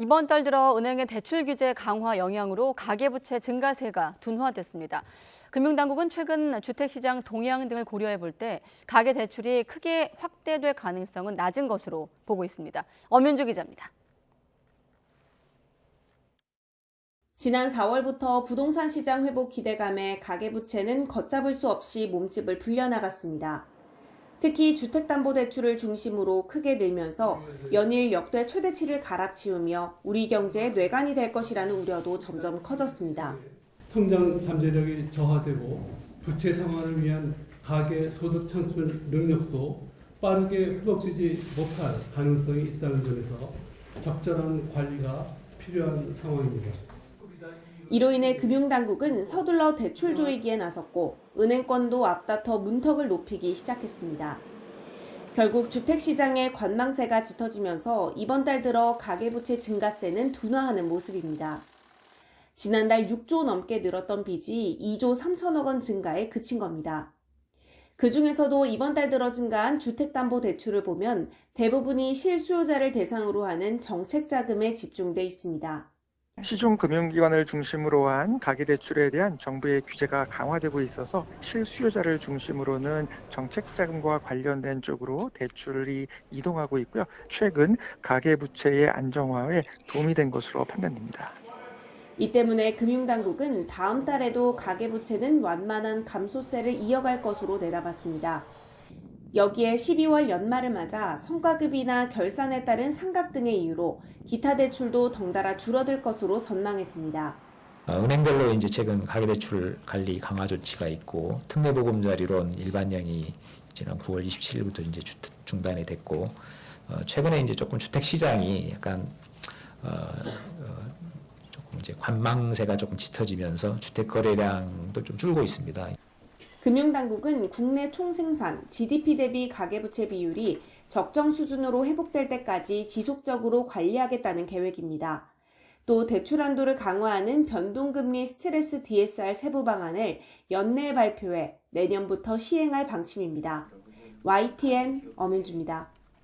이번 달 들어 은행의 대출 규제 강화 영향으로 가계부채 증가세가 둔화됐습니다. 금융당국은 최근 주택시장 동향 등을 고려해 볼 때 가계대출이 크게 확대될 가능성은 낮은 것으로 보고 있습니다. 엄윤주 기자입니다. 지난 4월부터 부동산 시장 회복 기대감에 가계부채는 걷잡을 수 없이 몸집을 불려나갔습니다. 특히 주택담보대출을 중심으로 크게 늘면서 연일 역대 최대치를 갈아치우며 우리 경제의 뇌관이 될 것이라는 우려도 점점 커졌습니다. 성장 잠재력이 저하되고 부채 상환을 위한 가계 소득 창출 능력도 빠르게 회복되지 못할 가능성이 있다는 점에서 적절한 관리가 필요한 상황입니다. 이로 인해 금융당국은 서둘러 대출 조이기에 나섰고 은행권도 앞다퉈 문턱을 높이기 시작했습니다. 결국 주택시장의 관망세가 짙어지면서 이번 달 들어 가계부채 증가세는 둔화하는 모습입니다. 지난달 6조 넘게 늘었던 빚이 2조 3천억 원 증가에 그친 겁니다. 그중에서도 이번 달 들어 증가한 주택담보대출을 보면 대부분이 실수요자를 대상으로 하는 정책자금에 집중돼 있습니다. 시중 금융기관을 중심으로 한 가계대출에 대한 정부의 규제가 강화되고 있어서 실수요자를 중심으로는 정책자금과 관련된 쪽으로 대출이 이동하고 있고요. 최근 가계부채의 안정화에 도움이 된 것으로 판단됩니다. 이 때문에 금융당국은 다음 달에도 가계부채는 완만한 감소세를 이어갈 것으로 내다봤습니다. 여기에 12월 연말을 맞아 성과급이나 결산에 따른 상각 등의 이유로 기타 대출도 덩달아 줄어들 것으로 전망했습니다. 은행별로 이제 최근 가계대출 관리 강화 조치가 있고 특례보금자리론 일반령이 지난 9월 27일부터 이제 중단이 됐고 최근에 이제 조금 주택 시장이 약간 조금 이제 관망세가 조금 짙어지면서 주택 거래량도 좀 줄고 있습니다. 금융당국은 국내 총생산, GDP 대비 가계부채 비율이 적정 수준으로 회복될 때까지 지속적으로 관리하겠다는 계획입니다. 또 대출 한도를 강화하는 변동금리 스트레스 DSR 세부 방안을 연내에 발표해 내년부터 시행할 방침입니다. YTN 엄윤주입니다.